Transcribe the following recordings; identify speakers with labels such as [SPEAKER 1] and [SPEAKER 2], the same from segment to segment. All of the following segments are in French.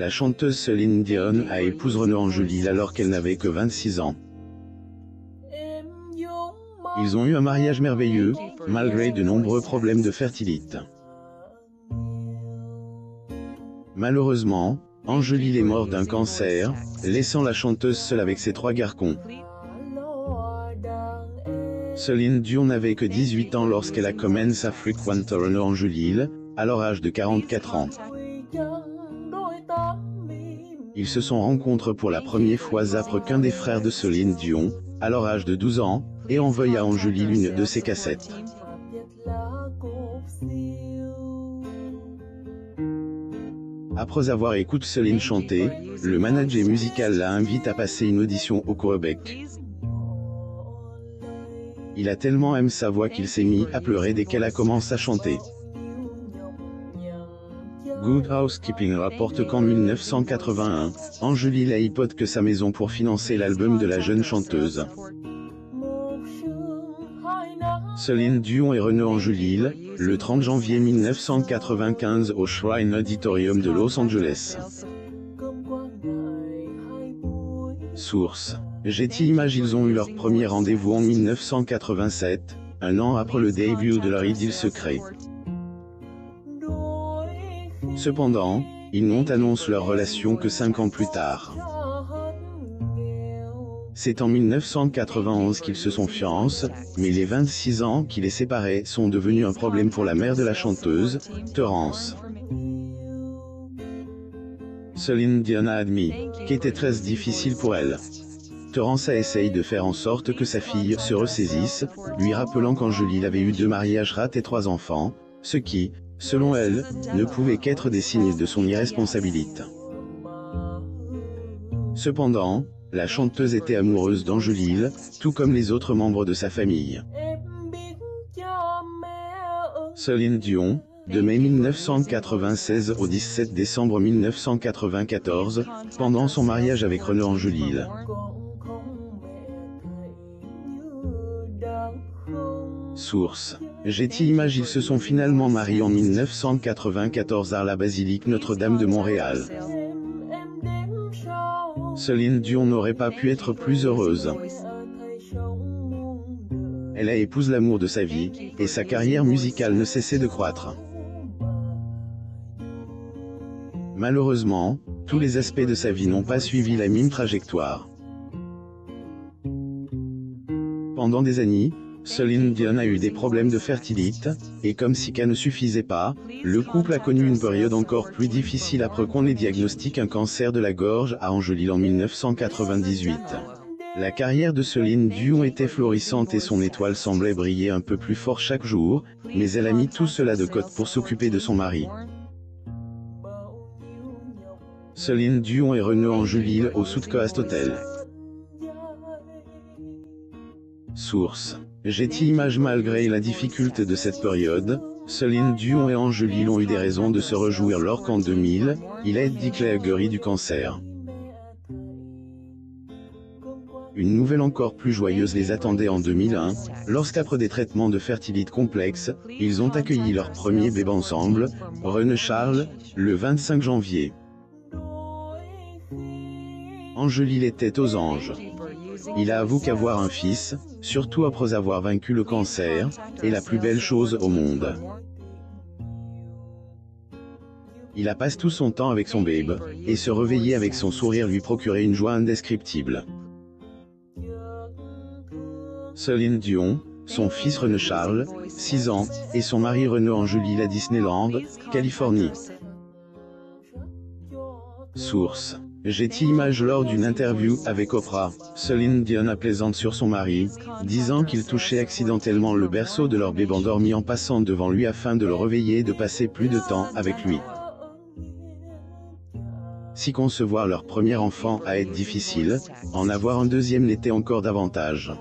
[SPEAKER 1] La chanteuse Céline Dion a épousé Renaud Angélil alors qu'elle n'avait que 26 ans. Ils ont eu un mariage merveilleux, malgré de nombreux problèmes de fertilité. Malheureusement, Angélil est mort d'un cancer, laissant la chanteuse seule avec ses 3 garçons. Céline Dion n'avait que 18 ans lorsqu'elle a commencé à fréquenter Renaud Angélil, alors âge de 44 ans. Ils se sont rencontrés pour la première fois après qu'un des frères de Céline Dion, alors âge de 12 ans, ait envoyé à Angélil une de ses cassettes. Après avoir écouté Céline chanter, le manager musical l'a invité à passer une audition au Québec. Il a tellement aimé sa voix qu'il s'est mis à pleurer dès qu'elle a commencé à chanter. Good Housekeeping rapporte qu'en 1981, Angélil a hypothéqué sa maison pour financer l'album de la jeune chanteuse. Céline Dion et Renaud Angélil, le 30 janvier 1995 au Shrine Auditorium de Los Angeles. Source: Getty Images. Ils ont eu leur premier rendez-vous en 1987, un an après le début de leur idylle secret. Cependant, ils n'ont annoncé leur relation que 5 ans plus tard. C'est en 1991 qu'ils se sont fiancés, mais les 26 ans qui les séparaient sont devenus un problème pour la mère de la chanteuse, Terence. Céline Dion a admis qu'était très difficile pour elle. Terence a essayé de faire en sorte que sa fille se ressaisisse, lui rappelant qu'Angélil avait eu 2 mariages ratés et 3 enfants, ce qui, selon elle, ne pouvait qu'être des signes de son irresponsabilité. Cependant, la chanteuse était amoureuse d'Angélil, tout comme les autres membres de sa famille. Céline Dion, de mai 1996 au 17 décembre 1994, pendant son mariage avec Renaud Angélil. Source: Getty Images. Ils se sont finalement mariés en 1994 à la basilique Notre-Dame de Montréal. Céline Dion n'aurait pas pu être plus heureuse. Elle a épousé l'amour de sa vie, et sa carrière musicale ne cessait de croître. Malheureusement, tous les aspects de sa vie n'ont pas suivi la même trajectoire. Pendant des années, Céline Dion a eu des problèmes de fertilité, et comme si ça ne suffisait pas, le couple a connu une période encore plus difficile après qu'on ait diagnostiqué un cancer de la gorge à Angélil en 1998. La carrière de Céline Dion était florissante et son étoile semblait briller un peu plus fort chaque jour, mais elle a mis tout cela de côté pour s'occuper de son mari. Céline Dion et Renaud Angélil au Southcoast Hotel. Source: Getty Images. Malgré la difficulté de cette période, Céline Dion et Angélil ont eu des raisons de se réjouir lorsqu'en 2000, il a été déclaré guéri du cancer. Une nouvelle encore plus joyeuse les attendait en 2001, lorsqu'après des traitements de fertilité complexes, ils ont accueilli leur premier bébé ensemble, René Charles, le 25 janvier. Angélil était aux anges. Il a avoué qu'avoir un fils, surtout après avoir vaincu le cancer, est la plus belle chose au monde. Il a passé tout son temps avec son bébé, et se réveiller avec son sourire lui procurait une joie indescriptible. Céline Dion, son fils René Charles, 6 ans, et son mari Renaud Angélil à Disneyland, Californie. Source: Getty Images. Lors d'une interview avec Oprah, Céline Dion a plaisante sur son mari, disant qu'il touchait accidentellement le berceau de leur bébé endormi en passant devant lui afin de le réveiller et de passer plus de temps avec lui. Si concevoir leur premier enfant a été difficile, en avoir un deuxième l'était encore davantage.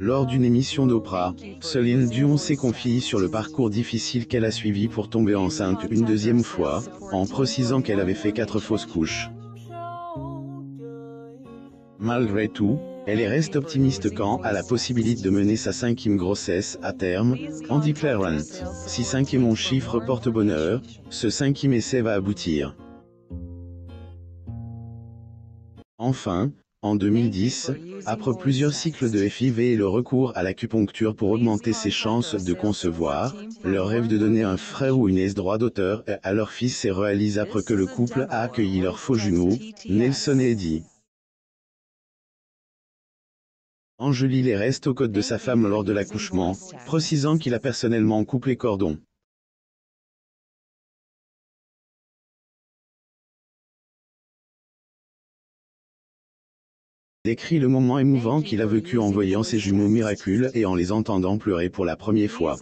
[SPEAKER 1] Lors d'une émission d'Oprah, Céline Dion s'est confiée sur le parcours difficile qu'elle a suivi pour tomber enceinte une deuxième fois, en précisant qu'elle avait fait 4 fausses couches. Malgré tout, Elle reste optimiste quant à la possibilité de mener sa 5e grossesse à terme, en déclarant « Si 5 est mon chiffre porte-bonheur, ce 5e essai va aboutir ». Enfin, en 2010, après plusieurs cycles de FIV et le recours à l'acupuncture pour augmenter ses chances de concevoir, leur rêve de donner un frère ou une aise droit d'auteur à leur fils s'est réalisé après que le couple a accueilli leurs faux jumeaux, Nelson et Eddie. Angelil reste au code de sa femme lors de l'accouchement, précisant qu'il a personnellement coupé les cordons. Décrit le moment émouvant qu'il a vécu en voyant ses jumeaux miracules et en les entendant pleurer pour la première fois.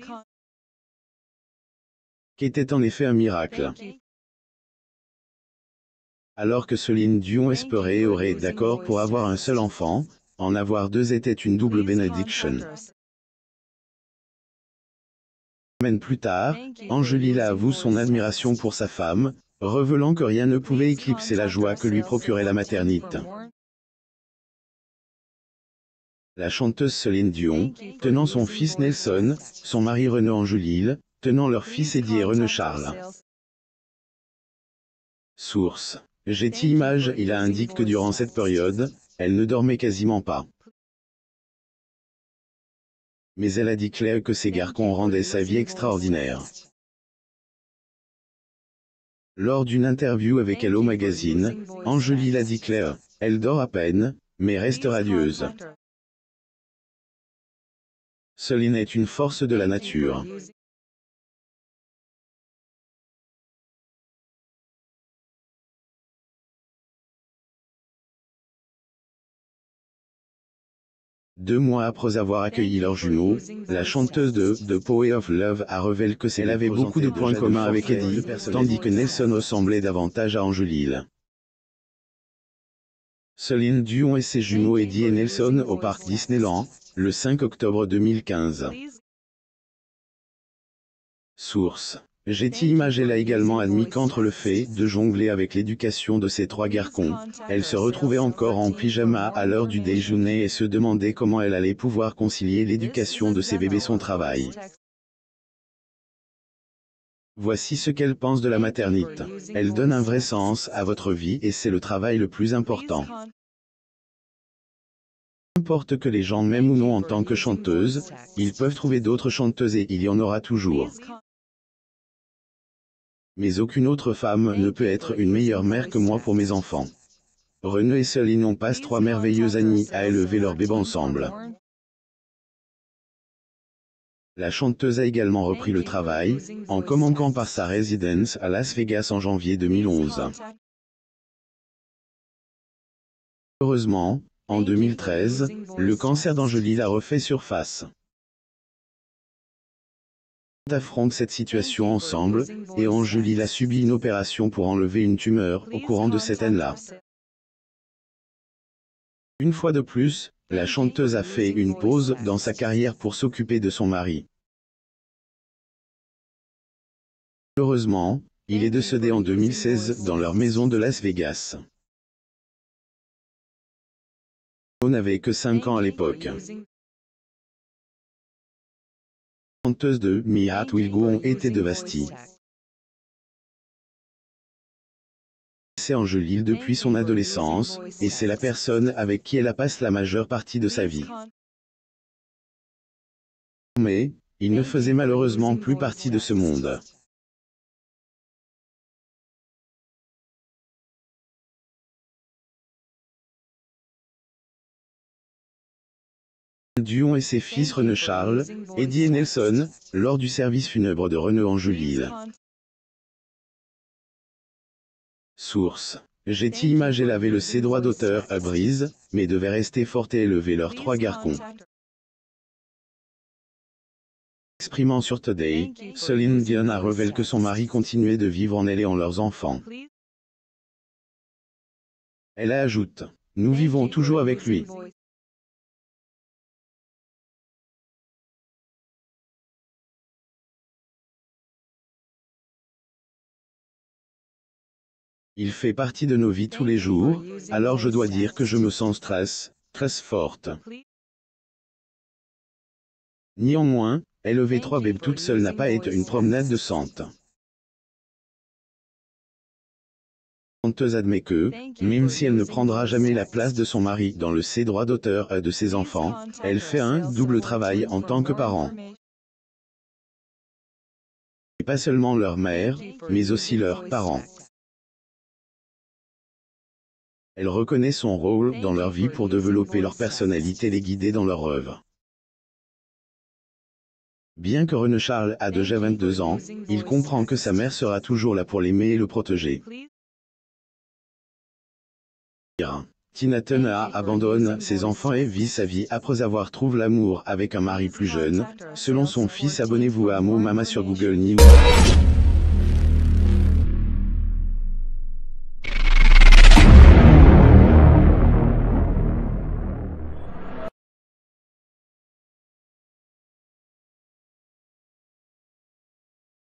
[SPEAKER 1] Qu'était en effet un miracle. Alors que Céline Dion espérait et aurait d'accord pour avoir un seul enfant, en avoir deux était une double bénédiction. Semaine plus tard, Angelil avoue son admiration pour sa femme, révélant que rien ne pouvait éclipser la joie que lui procurait la maternité. La chanteuse Céline Dion, tenant son fils Nelson, son mari René Angelil, tenant leur fils Eddie et René Charles. Source. Getty Images. Il indique que durant cette période, elle ne dormait quasiment pas. Mais elle a déclaré que ces garçons rendaient sa vie extraordinaire. Lors d'une interview avec Hello Magazine, Angelil a déclaré « Elle dort à peine, mais reste radieuse. Céline est une force de la nature. » Deux mois après avoir accueilli leurs jumeaux, la chanteuse de The Power of Love a révélé que elle avait beaucoup de points communs avec Eddie, tandis que Nelson ressemblait davantage à Angelil. Céline Dion et ses jumeaux Eddie et Nelson au parc Disneyland, le 5 octobre 2015. Source. Getty Images. Elle a également admis qu'entre le fait de jongler avec l'éducation de ses trois garçons, elle se retrouvait encore en pyjama à l'heure du déjeuner et se demandait comment elle allait pouvoir concilier l'éducation de ses bébés et son travail. Voici ce qu'elle pense de la maternité. Elle donne un vrai sens à votre vie et c'est le travail le plus important. Peu importe que les gens m'aiment ou non en tant que chanteuse, ils peuvent trouver d'autres chanteuses et il y en aura toujours. Mais aucune autre femme ne peut être une meilleure mère que moi pour mes enfants. René et Céline ont passé 3 merveilleuses années à élever leur bébé ensemble. La chanteuse a également repris le travail, en commençant par sa résidence à Las Vegas en janvier 2011. Heureusement, en 2013, le cancer d'Angelil a refait surface. Ils affrontent cette situation ensemble, et Angelil a subi une opération pour enlever une tumeur au courant de cette année-là. Une fois de plus, la chanteuse a fait une pause dans sa carrière pour s'occuper de son mari. Heureusement, il est décédé en 2016 dans leur maison de Las Vegas. On n'avait que 5 ans à l'époque. Les chanteuses de My Heart Will Go On été dévastées. C'est Angelil depuis son adolescence, et c'est la personne avec qui elle a passé la majeure partie de sa vie. Mais, il ne faisait malheureusement plus partie de ce monde. Dion et ses fils René Charles, Eddie et Nelson, lors du service funèbre de René Angelil. Source. Getty Images. Elle avait le ses droits d'auteur à Brise, mais devait rester forte et élever leurs 3 garçons. Exprimant sur Today, Céline Dion a révélé que son mari continuait de vivre en elle et en leurs enfants. Elle ajoute « Nous vivons toujours avec lui. Il fait partie de nos vies tous les jours, alors je dois dire que je me sens stress, très forte. Néanmoins, élever 3 bébés toute seule n'a pas été une promenade de santé. Chanteuse admet que, même si elle ne prendra jamais la place de son mari dans ses droits d'auteur et de ses enfants, elle fait un double travail en tant que parent. Et pas seulement leur mère, mais aussi leurs parents. Elle reconnaît son rôle dans leur vie pour développer leur personnalité et les guider dans leur œuvre. Bien que René Charles a déjà 22 ans, il comprend que sa mère sera toujours là pour l'aimer et le protéger. Tina Turner abandonne ses enfants et vit sa vie après avoir trouvé l'amour avec un mari plus jeune. Selon son fils, abonnez-vous à Mo Mama sur Google News.